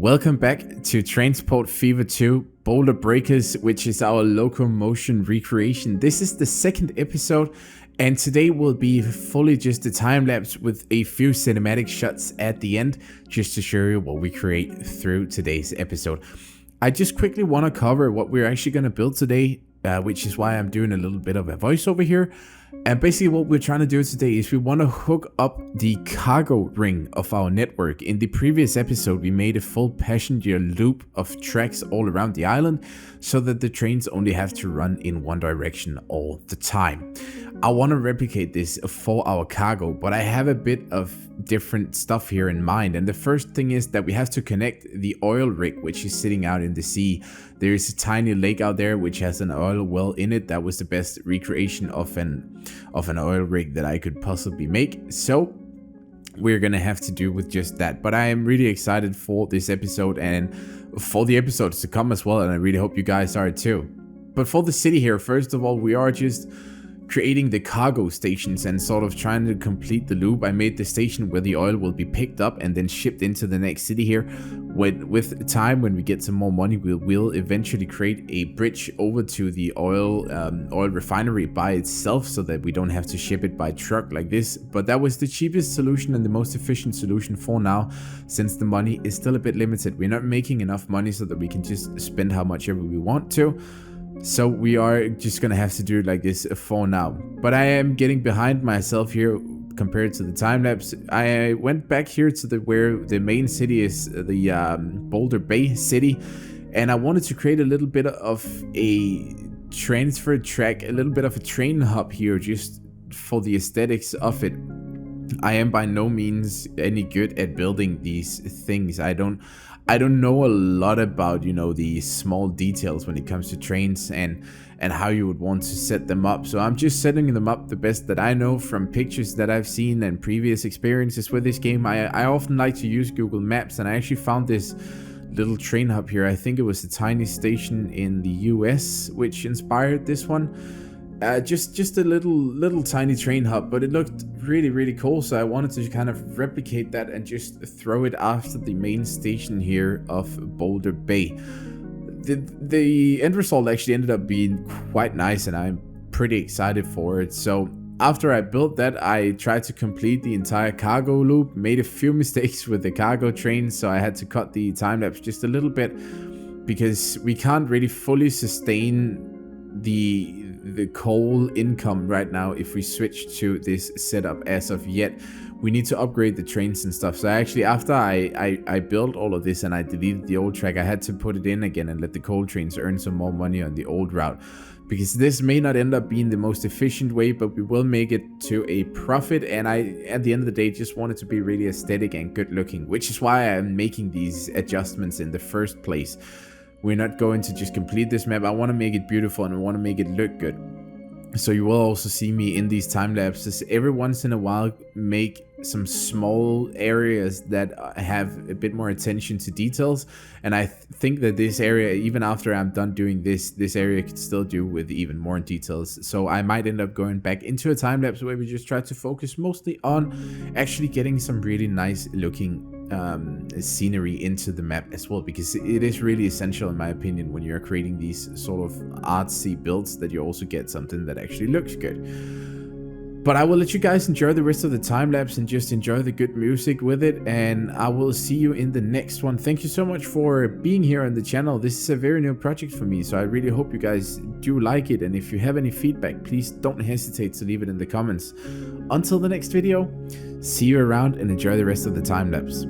Welcome back to Transport Fever 2 Boulder Breakers, which is our locomotion recreation. This is the second episode, and today will be fully just a time lapse with a few cinematic shots at the end, just to show you what we create through today's episode. I just quickly want to cover what we're actually going to build today, which is why I'm doing a little bit of a voiceover here. And basically what we're trying to do today is we want to hook up the cargo ring of our network. In the previous episode, we made a full passenger loop of tracks all around the island so that the trains only have to run in one direction all the time. I want to replicate this for our cargo, but I have a bit of different stuff here in mind. And the first thing is that we have to connect the oil rig, which is sitting out in the sea. There is a tiny lake out there which has an oil well in it. That was the best recreation of an oil rig that I could possibly make. So we're gonna have to do with just that. But I am really excited for this episode and for the episodes to come as well, and I really hope you guys are too. But for the city here, first of all, we are just creating the cargo stations and sort of trying to complete the loop. I made the station where the oil will be picked up and then shipped into the next city here. With time, when we get some more money, we will eventually create a bridge over to the oil refinery by itself so that we don't have to ship it by truck like this. But that was the cheapest solution and the most efficient solution for now, since the money is still a bit limited. We're not making enough money so that we can just spend how much ever we want to. So we are just gonna have to do it like this for now. But I am getting behind myself here compared to the time lapse. I went back here to where the main city is, the Boulder Bay city, and I wanted to create a little bit of a transfer track, a little bit of a train hub here, just for the aesthetics of it. I am by no means any good at building these things. I don't know a lot about, the small details when it comes to trains and how you would want to set them up. So I'm just setting them up the best that I know from pictures that I've seen and previous experiences with this game. I often like to use Google Maps, and I actually found this little train hub here. I think it was a tiny station in the US which inspired this one. Just a little tiny train hub, but it looked really cool, so I wanted to kind of replicate that and just throw it after the main station here of Boulder Bay. The end result actually ended up being quite nice, and I'm pretty excited for it. So after I built that, I tried to complete the entire cargo loop, made a few mistakes with the cargo train, so I had to cut the time lapse just a little bit, because we can't really fully sustain the coal income right now if we switch to this setup as of yet. We need to upgrade the trains and stuff. So actually, after I built all of this and I deleted the old track, I had to put it in again and let the coal trains earn some more money on the old route, because this may not end up being the most efficient way, but we will make it to a profit. And I, at the end of the day, just want it to be really aesthetic and good looking, which is why I'm making these adjustments in the first place. We're not going to just complete this map. I want to make it beautiful and I want to make it look good. So you will also see me in these time lapses every once in a while make some small areas that have a bit more attention to details. And I think that this area, even after I'm done doing this area could still do with even more details. So I might end up going back into a time lapse where we just try to focus mostly on actually getting some really nice looking scenery into the map as well, because it is really essential, in my opinion, when you're creating these sort of artsy builds, that you also get something that actually looks good. But I will let you guys enjoy the rest of the time lapse and just enjoy the good music with it, and I will see you in the next one. Thank you so much for being here on the channel. This is a very new project for me, so I really hope you guys do like it, and if you have any feedback, please don't hesitate to leave it in the comments. Until the next video, see you around and enjoy the rest of the time lapse.